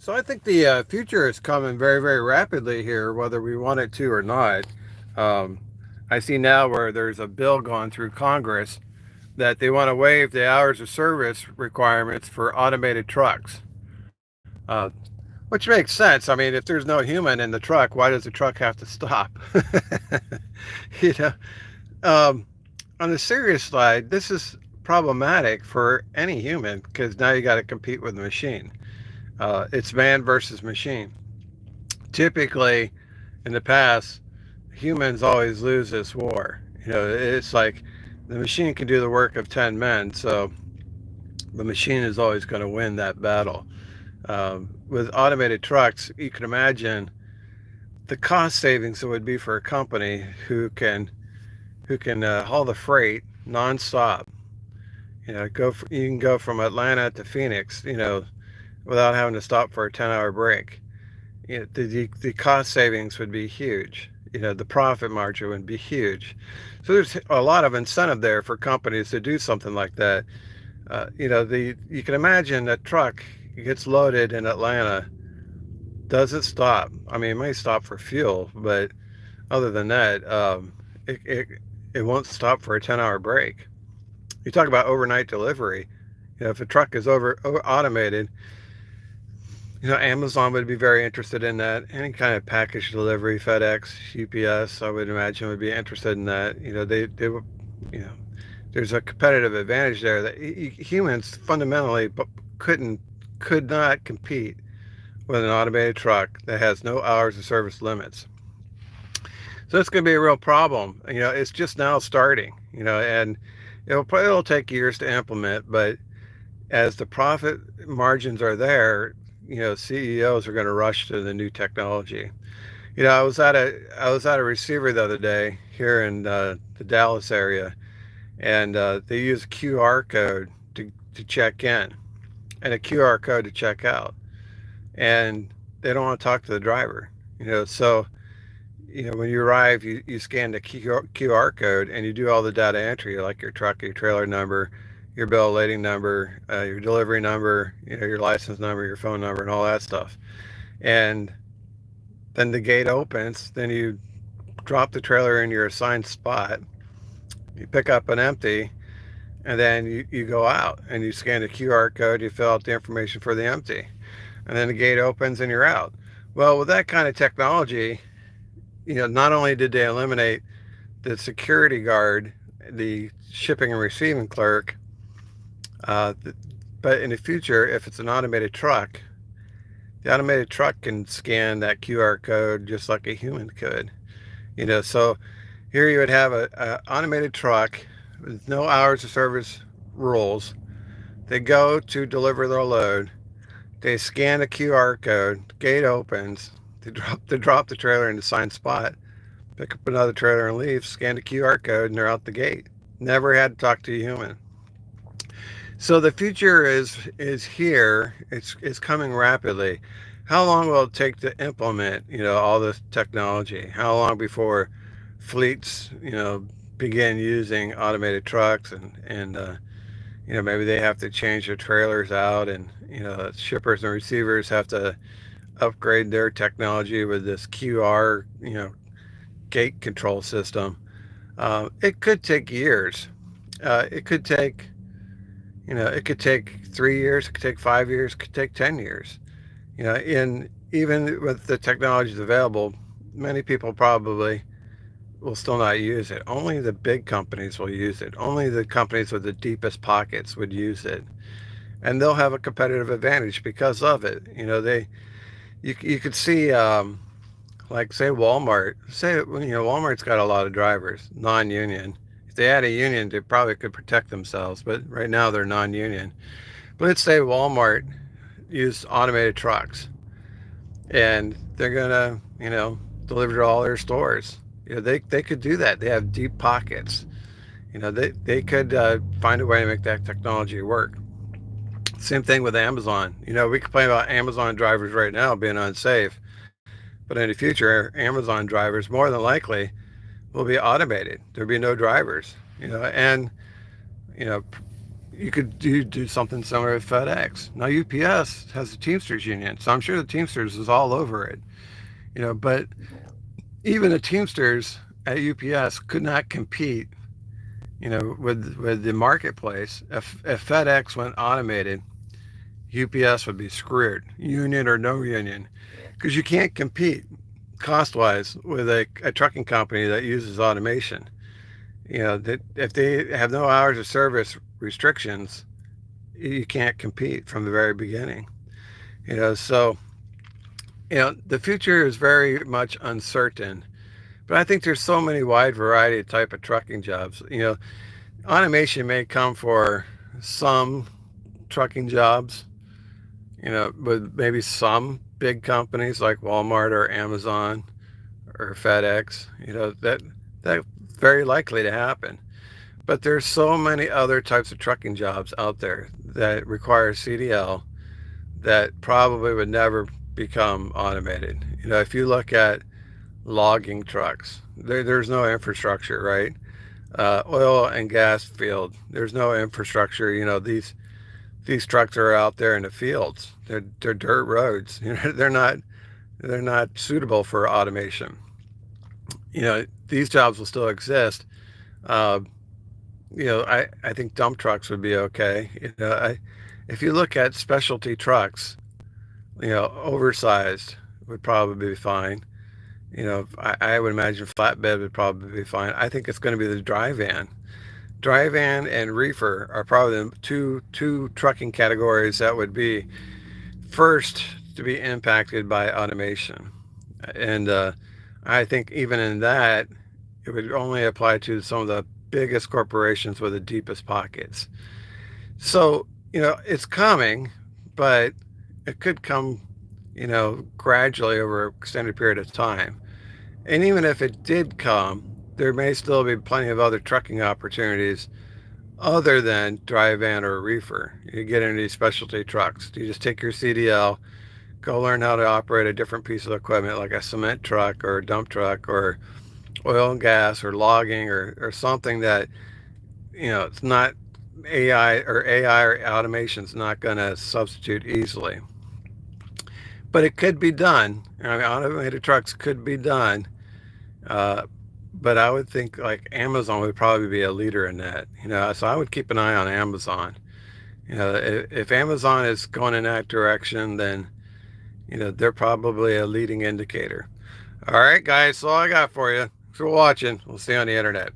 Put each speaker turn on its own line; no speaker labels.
So I think the future is coming very, very rapidly here, whether we want it to or not. Um, I see now where there's a bill going through Congress that they want to waive the hours of service requirements for automated trucks, which makes sense. I mean, if there's no human in the truck, why does the truck have to stop? you know, um, on the serious side, this is problematic for any human because now you got to compete with the machine. It's man versus machine. Typically, in the past, humans always lose this war. It's like the machine can do the work of 10 men, so the machine is always going to win that battle. With automated trucks, you can imagine the cost savings it would be for a company who can haul the freight nonstop. You can go from Atlanta to Phoenix, without having to stop for a 10-hour break. The cost savings would be huge. The profit margin would be huge. So there's a lot of incentive there for companies to do something like that. You can imagine a truck gets loaded in Atlanta, doesn't stop. I mean, it may stop for fuel, but other than that, it, it, it won't stop for a 10-hour break. You talk about overnight delivery. If a truck is over automated, Amazon would be very interested in that. Any kind of package delivery, FedEx, UPS, I would imagine would be interested in that. They you know, there's a competitive advantage there that humans fundamentally couldn't, could not compete with an automated truck that has no hours of service limits. So it's going to be a real problem. It's just now starting. And it'll take years to implement, but as the profit margins are there, CEOs are going to rush to the new technology. I was at a receiver the other day here in the Dallas area, and they use a QR code to check in and a QR code to check out, and they don't want to talk to the driver. So when you arrive, you scan the QR code and you do all the data entry, like your truck, your trailer number, your bill of lading number, your delivery number, your license number, your phone number, and all that stuff. And then the gate opens. Then you drop the trailer in your assigned spot. You pick up an empty, and then you go out and you scan the QR code. You fill out the information for the empty, and then the gate opens and you're out. Well, with that kind of technology, not only did they eliminate the security guard, the shipping and receiving clerk, uh, but in the future, if it's an automated truck, the automated truck can scan that QR code just like a human could. So here you would have a automated truck with no hours of service rules. They go to deliver their load. They scan a QR code. Gate opens. They drop the trailer in the assigned spot. Pick up another trailer and leave. Scan the QR code and they're out the gate. Never had to talk to a human. So the future is here. It's coming rapidly. How long will it take to implement all this technology? How long before fleets begin using automated trucks and maybe they have to change their trailers out and shippers and receivers have to upgrade their technology with this QR gate control system. It could take years. It could take 3 years, it could take 5 years, it could take 10 years. And even with the technologies available, many people probably will still not use it. Only the big companies will use it. Only the companies with the deepest pockets would use it. And they'll have a competitive advantage because of it. You could see, like say Walmart, Walmart's got a lot of drivers, non-union. If they had a union, they probably could protect themselves, but right now they're non-union. But let's say Walmart used automated trucks and they're gonna, deliver to all their stores. They could do that. They have deep pockets. They could find a way to make that technology work. Same thing with Amazon. We complain about Amazon drivers right now being unsafe, but in the future, Amazon drivers more than likely will be automated. There'll be no drivers. And you know, you could do something similar with FedEx. Now UPS has the Teamsters union, so I'm sure the Teamsters is all over it. But even the Teamsters at UPS could not compete, with the marketplace. If FedEx went automated, UPS would be screwed, union or no union, because you can't compete cost-wise with a trucking company that uses automation. That if they have no hours of service restrictions, you can't compete from the very beginning. So the future is very much uncertain. But I think there's so many wide variety of type of trucking jobs. Automation may come for some trucking jobs, with maybe some big companies like Walmart or Amazon or FedEx. That's very likely to happen. But there's so many other types of trucking jobs out there that require CDL that probably would never become automated. If you look at logging trucks, there's no infrastructure, right? Oil and gas field, there's no infrastructure. These trucks are out there in the fields. They're dirt roads. They're not suitable for automation. These jobs will still exist. Uh, I think dump trucks would be okay. If you look at specialty trucks, oversized would probably be fine. I would imagine flatbed would probably be fine. I think it's going to be the dry van. Dry van and reefer are probably the two trucking categories that would be first to be impacted by automation. And I think even in that, it would only apply to some of the biggest corporations with the deepest pockets. So, it's coming, but it could come, gradually over an extended period of time. And even if it did come, there may still be plenty of other trucking opportunities other than dry van or reefer. You get into these specialty trucks. You just take your CDL, go learn how to operate a different piece of equipment like a cement truck or a dump truck or oil and gas or logging or something that, it's not AI or automation's not going to substitute easily. But it could be done. I mean, automated trucks could be done. Uh, but I would think like Amazon would probably be a leader in that. So I would keep an eye on Amazon. If Amazon is going in that direction, then they're probably a leading indicator. All right, guys, that's all I got for you. Thanks for watching. We'll see you on the internet.